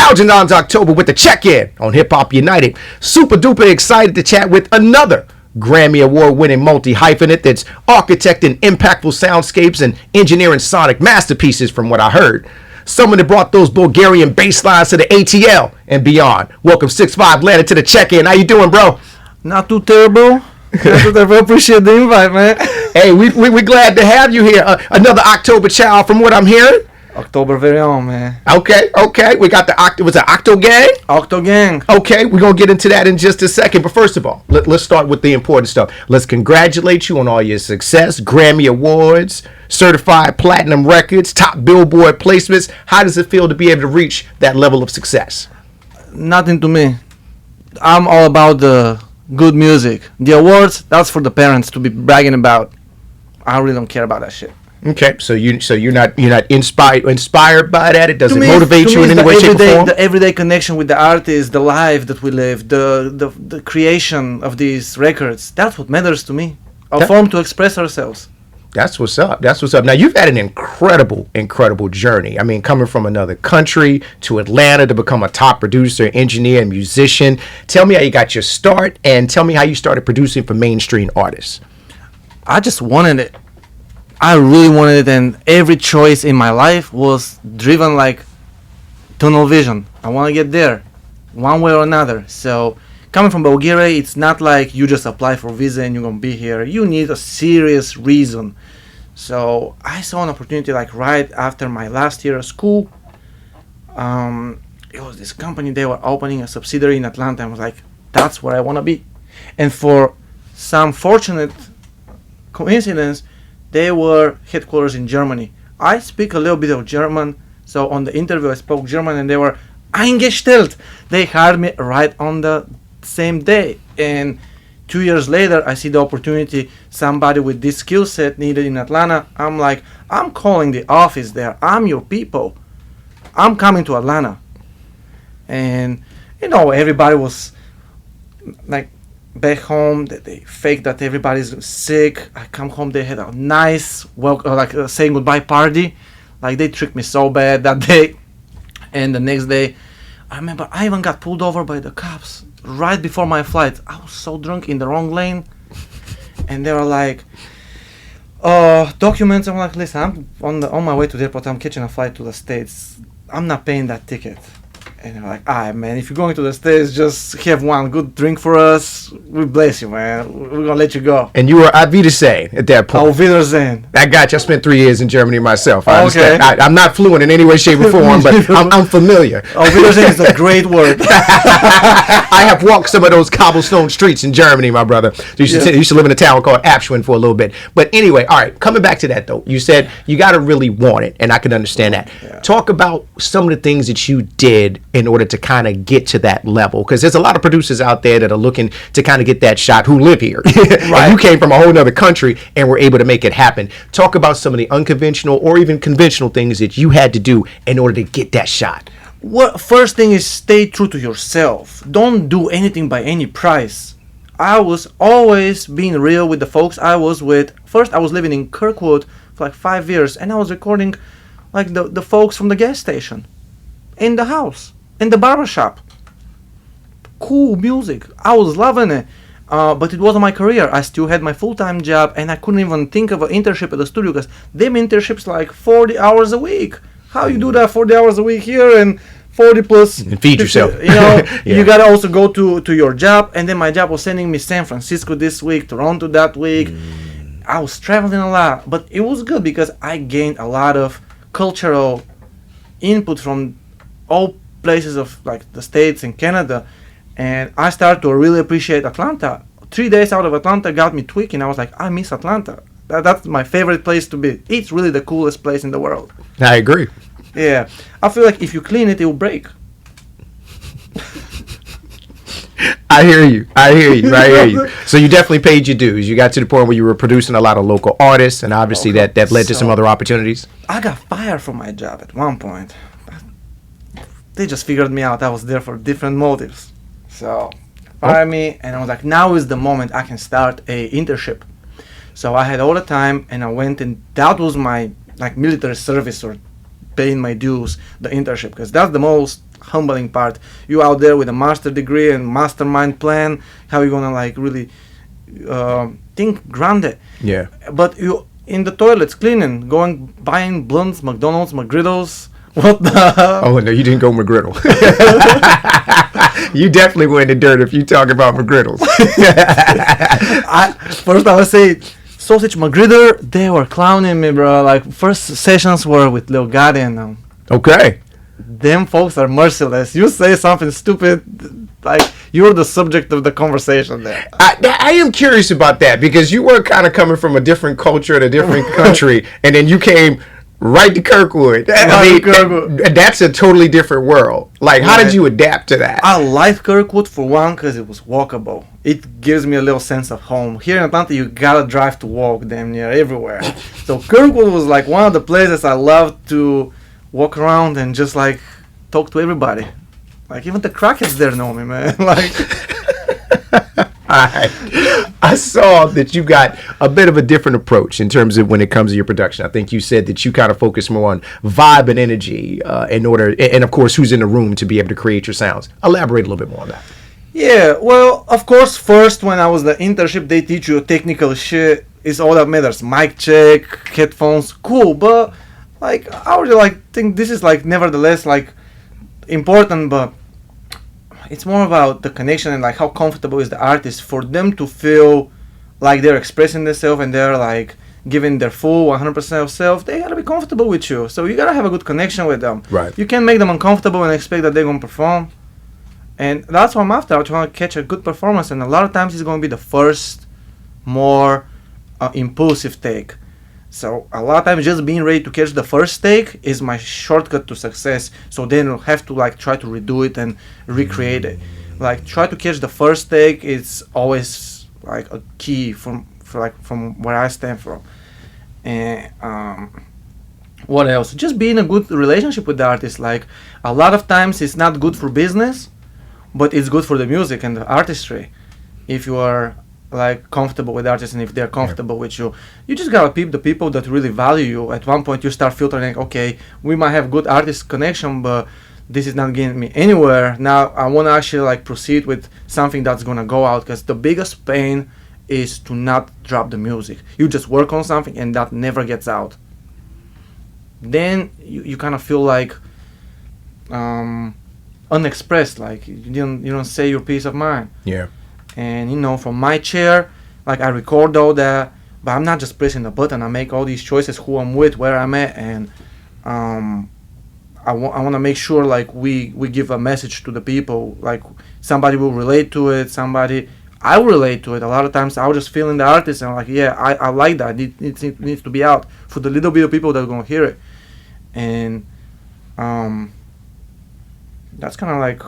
Algernon's October with the check-in on Hip Hop United. Super duper excited to chat with another Grammy Award-winning multi-hyphenate that's architecting impactful soundscapes and engineering sonic masterpieces from what I heard. Someone that brought those Bulgarian bass lines to the ATL and beyond. Welcome 6'5" Leonard to the check-in. How you doing, bro? Not too terrible. Appreciate the invite, man. Hey, we're glad to have you here. Another October child from what I'm hearing. October very own, man. Okay. We got the Octo Gang? Octo Gang. Okay, we're going to get into that in just a second. But first of all, let's start with the important stuff. Let's congratulate you on all your success, Grammy Awards, certified platinum records, top Billboard placements. How does it feel to be able to reach that level of success? Nothing to me. I'm all about the good music. The awards, that's for the parents to be bragging about. I really don't care about that shit. Okay, so you're not inspired by that. It doesn't motivate you in any way, shape, or form. The everyday connection with the artist, the life that we live, the creation of these records. That's what matters to me. A form to express ourselves. That's what's up. Now you've had an incredible journey. I mean, coming from another country to Atlanta to become a top producer, engineer, and musician. Tell me how you got your start, and tell me how you started producing for mainstream artists. I just wanted it. I really wanted it, and every choice in my life was driven like tunnel vision. I want to get there, one way or another. So, coming from Bulgaria, it's not like you just apply for visa and you're gonna be here. You need a serious reason. So, I saw an opportunity like right after my last year of school. It was this company, they were opening a subsidiary in Atlanta. I was like, that's where I want to be. And for some fortunate coincidence, they were headquarters in Germany. I speak a little bit of German, so on the interview I spoke German and they were eingestellt. They hired me right on the same day. And 2 years later, I see the opportunity, somebody with this skill set needed in Atlanta. I'm like, I'm calling the office there. I'm your people. I'm coming to Atlanta. And, everybody was like, back home, they faked that everybody's sick. I come home, they had a nice saying goodbye party. Like, they tricked me so bad that day. And the next day, I remember I even got pulled over by the cops right before my flight. I was so drunk in the wrong lane, and they were like, documents. I'm like, listen, I'm on my way to the airport. I'm catching a flight to the States. I'm not paying that ticket. And they're like, man, if you're going to the States, just have one good drink for us. We bless you, man. We're going to let you go. And you were Auf Wiedersehen at that point. Auf Wiedersehen. I got you. I spent 3 years in Germany myself. I understand. I'm not fluent in any way, shape, or form, but I'm familiar. Auf Wiedersehen is a great word. I have walked some of those cobblestone streets in Germany, my brother. You should live in a town called Apschwin for a little bit. But anyway, all right, coming back to that, though. You said you got to really want it, and I can understand that. Yeah. Talk about some of the things that you did in order to kind of get to that level, because there's a lot of producers out there that are looking to kind of get that shot who live here. Right. And you came from a whole nother country and were able to make it happen. Talk about some of the unconventional or even conventional things that you had to do in order to get that shot. Well, first thing is stay true to yourself. Don't do anything by any price. I was always being real with the folks I was with. First, I was living in Kirkwood for like 5 years, and I was recording like the folks from the gas station in the house, in the barbershop. Cool music. I was loving it. But it wasn't my career. I still had my full-time job, and I couldn't even think of an internship at the studio because them internships like 40 hours a week. How you do that 40 hours a week here and 40 plus? And feed 50, yourself. Yeah. You got to also go to your job. And then my job was sending me San Francisco this week, Toronto that week. I was traveling a lot. But it was good because I gained a lot of cultural input from all places of like the States and Canada. And I started to really appreciate Atlanta. 3 days out of Atlanta got me tweaking. I was like, I miss Atlanta. That's my favorite place to be. It's really the coolest place in the world. I agree. Yeah. I feel like if you clean it, it will break. I hear you. So you definitely paid your dues. You got to the point where you were producing a lot of local artists, and obviously that led to some other opportunities. I got fired from my job at one point. They just figured me out. I was there for different motives. So fired me, and I was like, now is the moment I can start a internship. So I had all the time, and I went, and that was my like military service or paying my dues, the internship, because that's the most humbling part. You out there with a master degree and mastermind plan, how you gonna like really think grande. Yeah. But you in the toilets cleaning, going buying blunts, McDonald's, McGriddles. What the? Oh no, you didn't go McGriddle. You definitely went in the dirt if you talk about McGriddles. First I would say sausage McGriddle. They were clowning me, bro. Like first sessions were with Lil Gotti and Okay. them folks are merciless. You say something stupid, like you're the subject of the conversation there. I am curious about that because you were kind of coming from a different culture and a different country, and then you came right to Kirkwood. That's a totally different world. Like, how did you adapt to that? I like Kirkwood for one because it was walkable. It gives me a little sense of home. Here in Atlanta, you gotta drive to walk damn near everywhere. So Kirkwood was like one of the places I loved to walk around and just like talk to everybody. Like even the crackheads there know me, man. Like. I saw that you got a bit of a different approach in terms of when it comes to your production. I think you said that you kind of focus more on vibe and energy in order, and of course, who's in the room to be able to create your sounds. Elaborate a little bit more on that. Yeah, well, of course, first when I was the internship, they teach you technical shit. Is all that matters. Mic check, headphones, cool. But like, I would like think this is like nevertheless like important, but it's more about the connection and like how comfortable is the artist for them to feel like they're expressing themselves and they're like giving their full 100% of self. They gotta be comfortable with you, so you gotta have a good connection with them. Right. You can't make them uncomfortable and expect that they're gonna perform. And that's what I'm after. I want to catch a good performance, and a lot of times it's gonna be the first, more impulsive take. So a lot of times just being ready to catch the first take is my shortcut to success. So then I'll have to like try to redo it and recreate it. Like try to catch the first take is always like a key from where I stand from. And what else? Just being a good relationship with the artist. Like a lot of times it's not good for business, but it's good for the music and the artistry. If you are like comfortable with artists and if they're comfortable with you, you just gotta peep the people that really value you. At one point you start filtering, okay, we might have good artist connection, but this is not getting me anywhere. Now I want to actually like proceed with something that's gonna go out, because the biggest pain is to not drop the music. You just work on something and that never gets out. Then you kind of feel like unexpressed, like you don't say your piece of mind. Yeah. And from my chair, like I record all that, but I'm not just pressing the button. I make all these choices, who I'm with, where I'm at, and I want to make sure like we give a message to the people. Like somebody will relate to it, I will relate to it. A lot of times I'll just feel in the artist and I'm like, yeah, I like that. It needs to be out for the little bit of people that are gonna hear it, and that's kind of like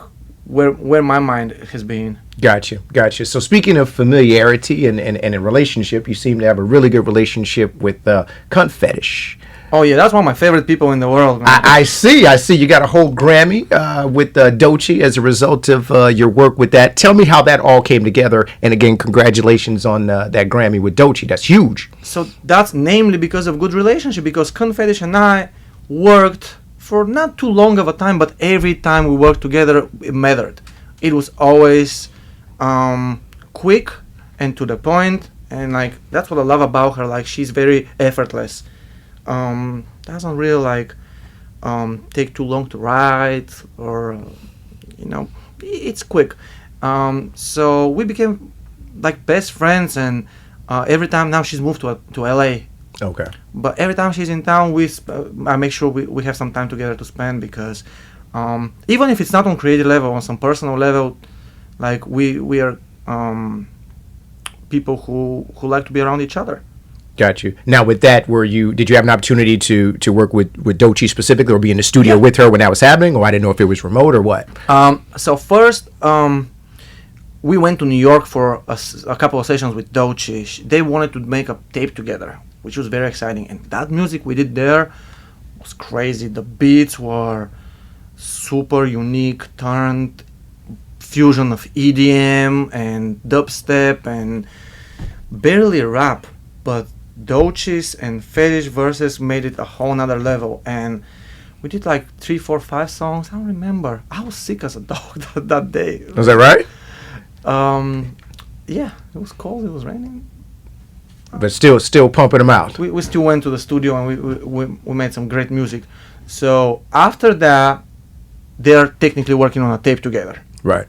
where my mind has been. Gotcha. So speaking of familiarity and a relationship, you seem to have a really good relationship with Cunt Fetish. Oh yeah, that's one of my favorite people in the world, man. I see. You got a whole Grammy with Doechii as a result of your work with that. Tell me how that all came together. And again, congratulations on that Grammy with Doechii. That's huge. So that's namely because of good relationship, because Cunt Fetish and I worked for not too long of a time, but every time we worked together, it mattered. It was always quick and to the point, and like that's what I love about her. Like she's very effortless. Doesn't really like take too long to write, or it's quick. So we became like best friends, and every time now she's moved to LA. Okay. But every time she's in town, I make sure we have some time together to spend, because even if it's not on creative level, on some personal level, like we are people who like to be around each other. Got you. Now with that, did you have an opportunity to work with Doechii specifically, or be in the studio with her when that was happening, or I didn't know if it was remote or what? So first, we went to New York for a couple of sessions with Doechii. They wanted to make a tape together, which was very exciting. And that music we did there was crazy. The beats were super unique, turned fusion of EDM and dubstep and barely rap. But Doechii's and Fetish verses made it a whole nother level. And We did like 3, 4, 5 songs. I don't remember. I was sick as a dog that day. Was that right? Yeah, it was cold. It was raining. But still pumping them out. We still went to the studio and we made some great music. So after that, they're technically working on a tape together. Right.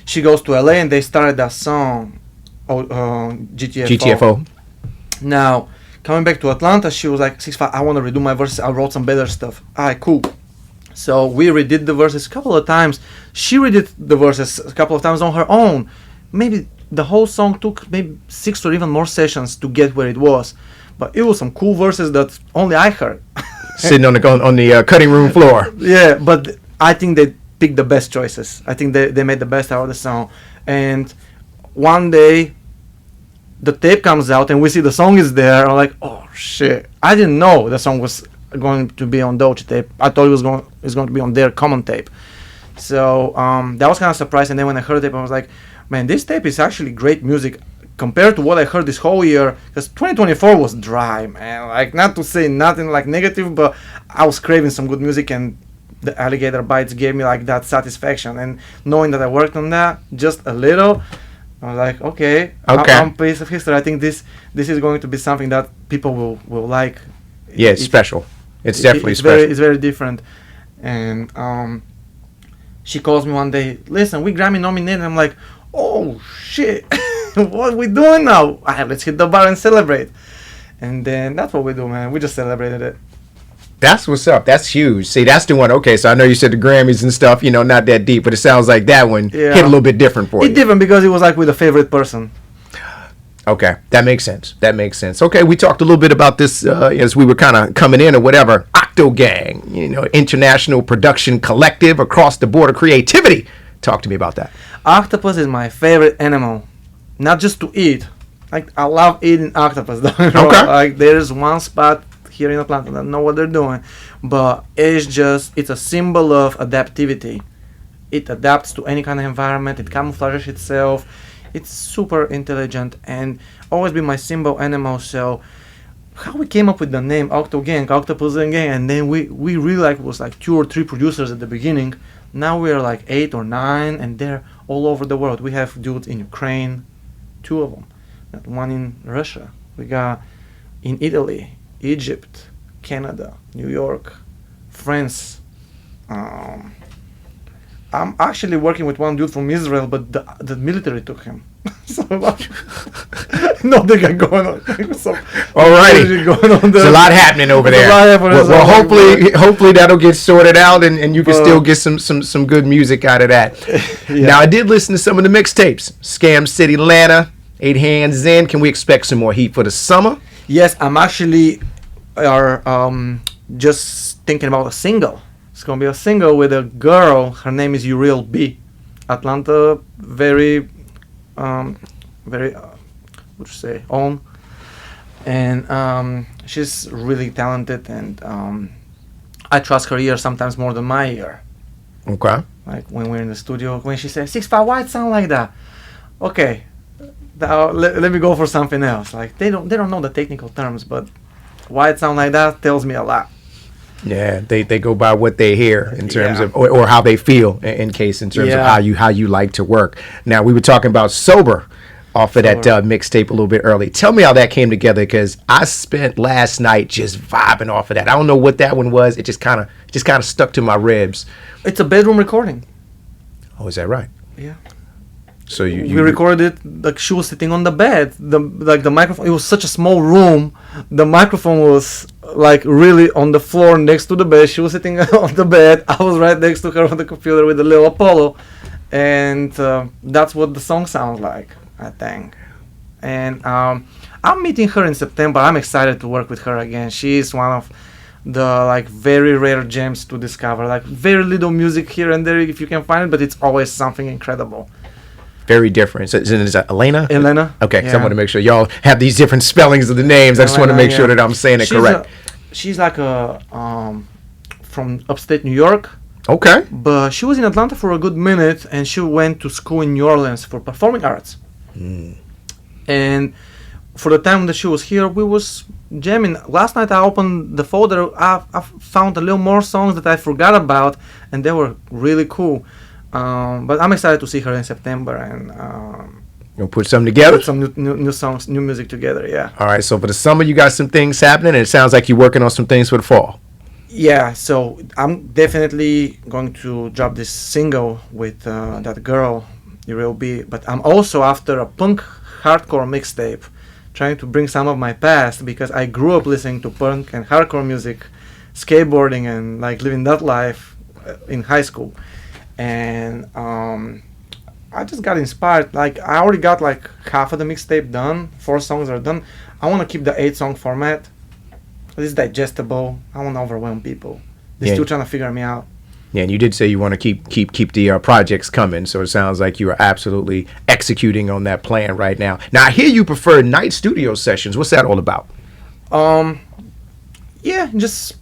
She goes to LA and they started that song, GTFO. GTFO. Now, coming back to Atlanta, she was like, 6'5", I want to redo my verses. I wrote some better stuff. Alright, cool. So we redid the verses a couple of times. She redid the verses a couple of times on her own. Maybe the whole song took maybe 6 or even more sessions to get where it was. But it was some cool verses that only I heard. Sitting on the cutting room floor. Yeah, but I think they picked the best choices. I think they made the best out of the song. And one day, the tape comes out and we see the song is there. I'm like, oh shit! I didn't know the song was going to be on Doja tape. I thought it was going to be on their common tape. So that was kind of surprising. And then when I heard the tape, I was like, man, this tape is actually great music compared to what I heard this whole year. Because 2024 was dry, man. Like, not to say nothing like negative, but I was craving some good music, and the Alligator Bites gave me like that satisfaction. And knowing that I worked on that just a little, I was like, okay. I'm a piece of history. I think this is going to be something that people will like. Yeah, it's special. It's definitely special. It's very different. And she calls me one day, listen, we Grammy nominated. I'm like, oh shit, what we doing now? Let's hit the bar and celebrate. And then that's what we do, man. We just celebrated it. That's what's up. That's huge. See, that's the one. Okay, so I know you said the Grammys and stuff, not that deep, but it sounds like that one hit a little bit different for you. It different because it was like with a favorite person. Okay, that makes sense. Okay, we talked a little bit about this as we were kind of coming in or whatever. Octogang, international production collective, across the border creativity. Talk to me about that. Octopus is my favorite animal, not just to eat. Like, I love eating octopus. Okay. Like, there's one spot here in Atlanta that know what they're doing, but it's a symbol of adaptivity. It adapts to any kind of environment. It camouflages itself. It's super intelligent and always been my symbol animal. So how we came up with the name Octogang, Octopus Gang, and then we really was 2 or 3 producers at the beginning. Now we're 8 or 9, and they're all over the world. We have dudes in Ukraine, 2 of them. Got one in Russia. We got in Italy, Egypt, Canada, New York, France. I'm actually working with one dude from Israel, but the military took him. So nothing going on. Alrighty, there's a lot happening over there. Well, hopefully that'll get sorted out, and you can still get some good music out of that. Yeah. Now, I did listen to some of the mixtapes. Scam City, Atlanta, 8 Hands In. Can we expect some more heat for the summer? Yes, I'm actually just thinking about a single. It's going to be a single with a girl. Her name is Uriel B. Atlanta, very, own. And she's really talented, and I trust her ear sometimes more than my ear. Okay. Like when we're in the studio, when she says, 6'5", why it sound like that? Okay, let me go for something else. Like, they don't know the technical terms, but why it sound like that tells me a lot. Yeah, they go by what they hear in terms of or how they feel in terms of how you like to work. Now, we were talking about Sober off of that mixtape a little bit early. Tell me how that came together, because I spent last night just vibing off of that. I don't know what that one was. It just kind of stuck to my ribs. It's a bedroom recording. Oh, is that right? Yeah. So we recorded like she was sitting on the bed. The microphone. It was such a small room. The microphone was like really on the floor next to the bed. She was sitting on the bed. I was right next to her on the computer with the little Apollo, and that's what the song sounds like, I think. And I'm meeting her in September. I'm excited to work with her again. She is one of the very rare gems to discover. Very little music here and there if you can find it, but it's always something incredible. Very different. So is that Elena? Elena. Okay, because I want to make sure y'all have these different spellings of the names. I just want to make sure that I'm saying it correct. She's from upstate New York. Okay. But she was in Atlanta for a good minute, and she went to school in New Orleans for performing arts. And for the time that she was here, we was jamming. Last night I opened the folder. I found a little more songs that I forgot about, and they were really cool. But I'm excited to see her in September and You'll put something together? put some new songs, new music together. Yeah. All right, so for the summer, you got some things happening, and it sounds like you're working on some things for the fall. Yeah, so I'm definitely going to drop this single with that girl, it will be. But I'm also after a punk hardcore mixtape, trying to bring some of my past because I grew up listening to punk and hardcore music, skateboarding and like living that life in high school, and I just got inspired. Like I already got like half of the mixtape done, 4 songs are done. I want to keep the 8-song format. It's digestible. I won't overwhelm people. They're still trying to figure me out. Yeah, and you did say you want to keep the projects coming, so it sounds like you are absolutely executing on that plan right now. Now, I hear you prefer night studio sessions. What's that all about? Yeah, just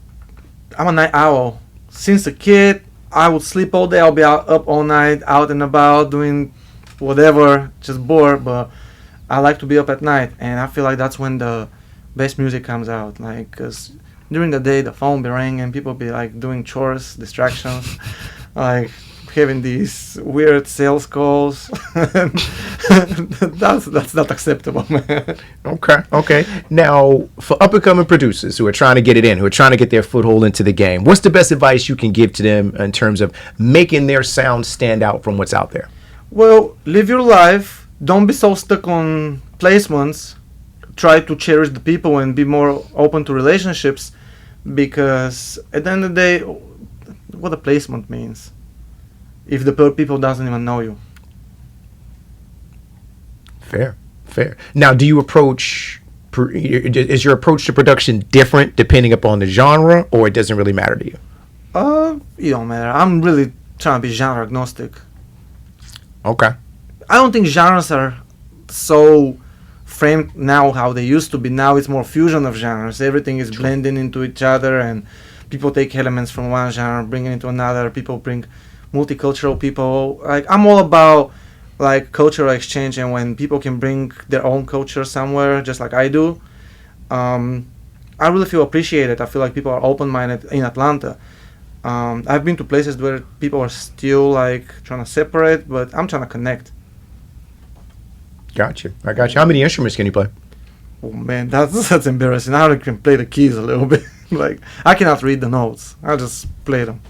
I'm a night owl. Since a kid, I would sleep all day. I'll be up all night, out and about, doing whatever, just bored. But I like to be up at night, and I feel like that's when the best music comes out. Like, cause during the day the phone be ringing, people be like doing chores, distractions, like having these weird sales calls. that's not acceptable, man. Okay. Now, for up and coming producers who are trying to get it in, who are trying to get their foothold into the game, what's the best advice you can give to them in terms of making their sound stand out from what's out there? Well, live your life. Don't be so stuck on placements. Try to cherish the people and be more open to relationships, because at the end of the day, what a placement means if the people doesn't even know you. Fair. Now, do you is your approach to production different depending upon the genre, or it doesn't really matter to you? It don't matter. I'm really trying to be genre agnostic. Okay. I don't think genres are so framed now how they used to be. Now it's more fusion of genres. Everything is blending into each other, and people take elements from one genre, bring it into another. People bring multicultural people. Like I'm all about like cultural exchange, and when people can bring their own culture somewhere, just like I do, I really feel appreciated. I feel like people are open-minded in Atlanta. I've been to places where people are still like trying to separate, but I'm trying to connect. Gotcha. I got you. How many instruments can you play? Oh man, that's embarrassing. I only can play the keys a little bit. Like I cannot read the notes. I just play them.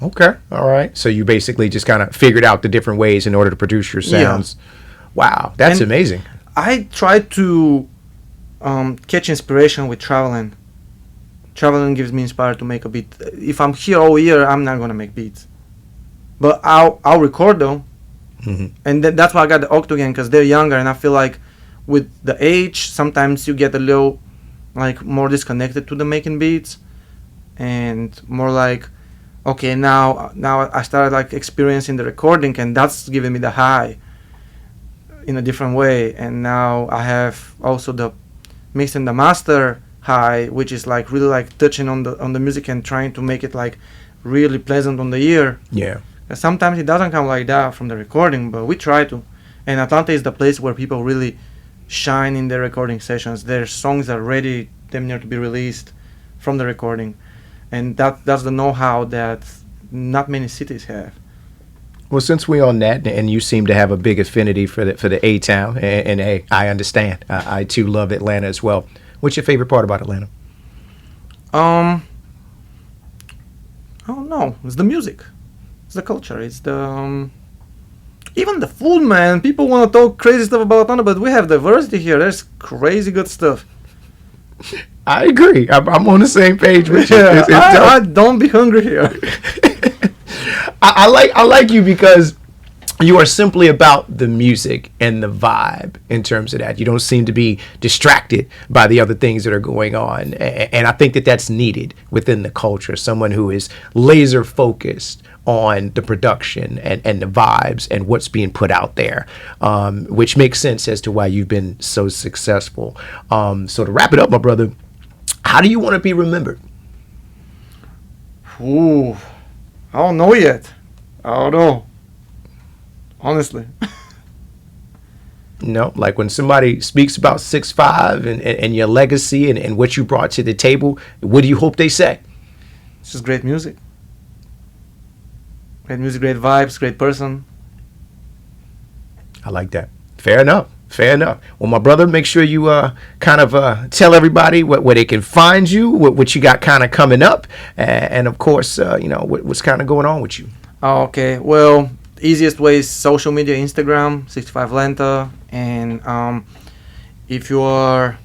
Okay. All right. So you basically just kind of figured out the different ways in order to produce your sounds. Yeah. Wow, that's amazing. I try to catch inspiration with traveling. Traveling gives me inspired to make a beat. If I'm here all year, I'm not gonna make beats, but I'll record them. Mm-hmm. And that's why I got the Octagon, because they're younger, and I feel like with the age, sometimes you get a little like more disconnected to the making beats, and more like, okay, now I started like experiencing the recording, and that's giving me the high in a different way. And now I have also the mix and the master high, which is like really like touching on the music and trying to make it like really pleasant on the ear. Yeah. Sometimes it doesn't come like that from the recording, but we try to. And Atlanta is the place where people really shine in their recording sessions. Their songs are ready, damn near to be released from the recording. And that's the know-how that not many cities have. Well, since we're on that, and you seem to have a big affinity for the A-Town, and hey, I understand. I too love Atlanta as well. What's your favorite part about Atlanta? I don't know. It's the music. The culture, it's the even the food, man. People want to talk crazy stuff about Atlanta, but we have diversity here. There's crazy good stuff. I agree. I'm on the same page with you. I don't be hungry here. I like you because you are simply about the music and the vibe in terms of that. You don't seem to be distracted by the other things that are going on. And I think that that's needed within the culture. Someone who is laser focused on the production and the vibes and what's being put out there, which makes sense as to why you've been so successful. So to wrap it up, my brother, how do you want to be remembered? Ooh, I don't know yet. I don't know. Honestly. Like when somebody speaks about 6'5" and your legacy and what you brought to the table, what do you hope they say? It's just great music. Great music, great vibes, great person. I like that. Fair enough. Fair enough. Well, my brother, make sure you kind of tell everybody where they can find you, what you got kind of coming up, and of course, what's kind of going on with you. Okay, well, easiest way is social media, Instagram, 65 Lenta, and if you are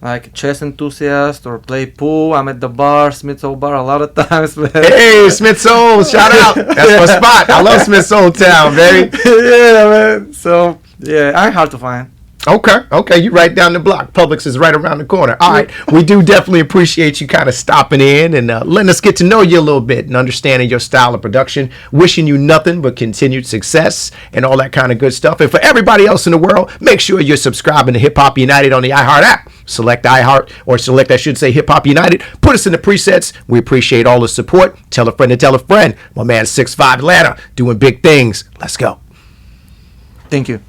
like chess enthusiast or play pool, I'm at the bar, Smith's Old Bar, a lot of times, man. Hey, Smith's Old, shout out. That's my spot. I love Smith's Old Town, baby. Yeah, man. So, yeah, I'm hard to find. Okay, you right down the block. Publix is right around the corner. All right, we do definitely appreciate you kind of stopping in and letting us get to know you a little bit and understanding your style of production. Wishing you nothing but continued success and all that kind of good stuff. And for everybody else in the world, make sure you're subscribing to Hip Hop United on the iHeart app. Select iHeart, or select, I should say, Hip Hop United. Put us in the presets. We appreciate all the support. Tell a friend to tell a friend. My man 6'5" Atlanta doing big things. Let's go. Thank you.